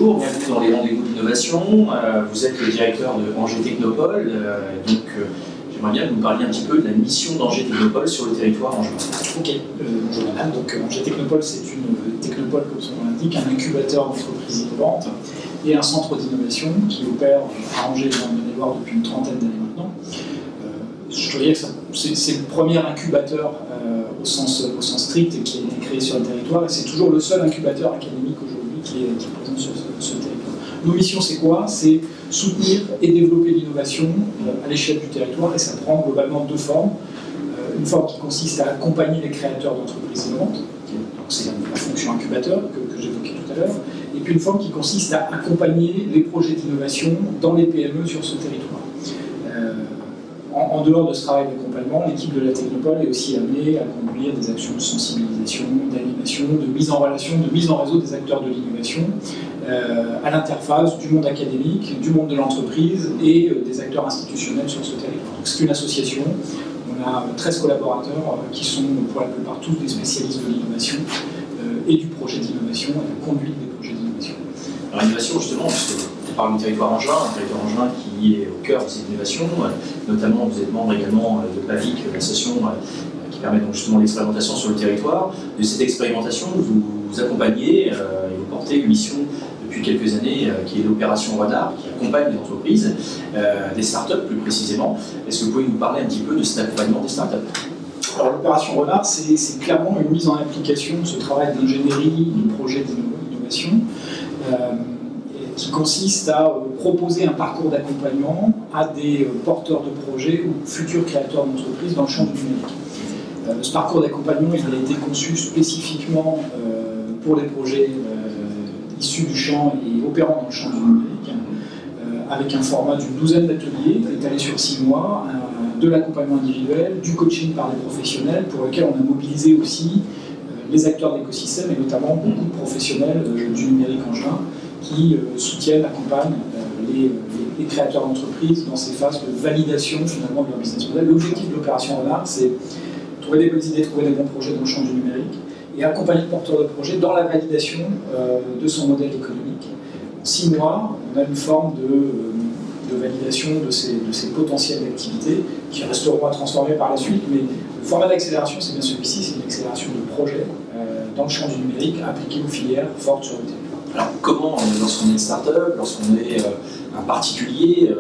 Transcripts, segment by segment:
bonjour, bienvenue dans les rendez-vous d'innovation. Vous êtes le directeur de Angers Technopole, j'aimerais bien que vous me parliez un petit peu de la mission d'Angers Technopole sur le territoire angevin. Ok, bonjour madame. Donc Angers Technopole, c'est une technopole, comme son nom l'indique, un incubateur d'entreprises innovantes et un centre d'innovation qui opère à Angers et dans le Maine-et-Loire depuis une trentaine d'années maintenant. Je dirais que c'est le premier incubateur au sens strict qui a été créé sur le territoire, et c'est toujours le seul incubateur académique aujourd'hui qui est présent sur ce territoire. Nos missions, c'est quoi? C'est soutenir et développer l'innovation à l'échelle du territoire, et ça prend globalement deux formes. Une forme qui consiste à accompagner les créateurs d'entreprises innovantes, donc c'est la fonction incubateur que j'évoquais tout à l'heure, et puis une forme qui consiste à accompagner les projets d'innovation dans les PME sur ce territoire. En dehors de ce travail d'accompagnement, l'équipe de la Technopole est aussi amenée à conduire des actions de sensibilisation, d'animation, de mise en relation, de mise en réseau des acteurs de l'innovation à l'interface du monde académique, du monde de l'entreprise et des acteurs institutionnels sur ce territoire. C'est une association, on a 13 collaborateurs qui sont pour la plupart tous des spécialistes de l'innovation et du projet d'innovation et de la conduite des projets d'innovation. Alors l'innovation justement, on parle du territoire angevin, un territoire angevin qui est au cœur de cette innovation, notamment vous êtes membre également de PAVIC, l'association qui permet donc justement l'expérimentation sur le territoire. De cette expérimentation, vous accompagnez et vous portez une mission depuis quelques années qui est l'opération Renard, qui accompagne les entreprises, des startups plus précisément. Est-ce que vous pouvez nous parler un petit peu de cet accompagnement des startups? Alors l'opération Renard, c'est clairement une mise en application de ce travail d'ingénierie du projet d'innovation qui consiste à proposer un parcours d'accompagnement à des porteurs de projets ou futurs créateurs d'entreprises dans le champ du numérique. Ce parcours d'accompagnement, il a été conçu spécifiquement pour les projets issus du champ et opérant dans le champ du numérique, avec un format d'une douzaine d'ateliers étalés sur 6 mois, de l'accompagnement individuel, du coaching par des professionnels, pour lequel on a mobilisé aussi les acteurs de l'écosystème et notamment beaucoup de professionnels du numérique angevin qui soutiennent, accompagnent les créateurs d'entreprises dans ces phases de validation finalement de leur business model. L'objectif de l'opération Renard, c'est trouver des bonnes idées, trouver des bons projets dans le champ du numérique et accompagner le porteur de projet dans la validation de son modèle économique. En 6 mois, on a une forme de validation de ces potentiels d'activité qui resteront à transformer par la suite, mais le format d'accélération, c'est bien celui-ci, c'est une accélération de projet dans le champ du numérique appliqué aux filières fortes sur le territoire. Alors comment, lorsqu'on est une start-up, lorsqu'on est un particulier,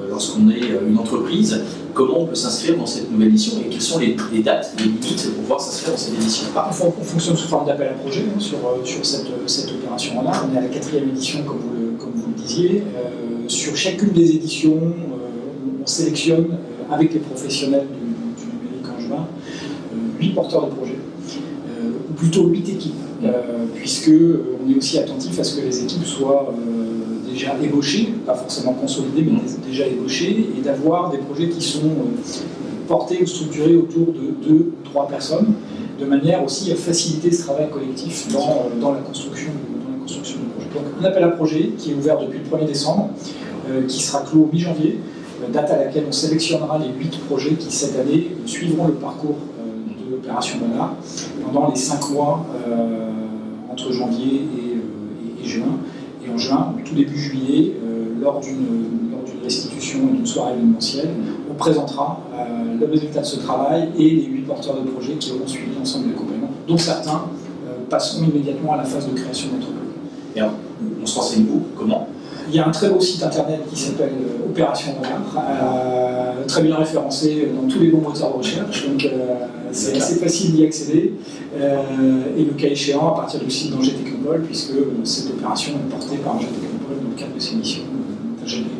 lorsqu'on est une entreprise, comment on peut s'inscrire dans cette nouvelle mission et quelles sont les dates, les limites pour pouvoir s'inscrire dans cette édition? On fonctionne sous forme d'appel à projet sur cette opération-là. On est à la 4e édition, comme vous le disiez. Sur chacune des éditions, on sélectionne avec les professionnels du numérique angevin 8 porteurs de projets, ou plutôt 8 équipes, puisqu'on est aussi attentif à ce que les équipes soient déjà ébauchées, pas forcément consolidées, mais déjà ébauchées, et d'avoir des projets qui sont portés ou structurés autour de 2 ou 3 personnes, de manière aussi à faciliter ce travail collectif dans la construction du projet. Donc un appel à projet qui est ouvert depuis le 1er décembre, qui sera clos mi-janvier, date à laquelle on sélectionnera les 8 projets qui cette année suivront le parcours de l'opération Renard pendant les 5 mois entre janvier et juin. Et en juin, au tout début juillet, lors d'une restitution et d'une soirée événementielle, on présentera le résultat de ce travail et les 8 porteurs de projets qui auront suivi l'ensemble de l'accompagnement, dont certains passeront immédiatement à la phase de création d'entreprise. Et alors, on se renseigne où? Comment? Il y a un très beau site internet qui s'appelle Opération Renard, très bien référencé dans tous les bons moteurs de recherche, donc c'est assez facile d'y accéder, et le cas échéant à partir du site d'Angers Technopole, puisque cette opération est portée par Angers Technopole dans le cadre de ses missions d'ingénierie.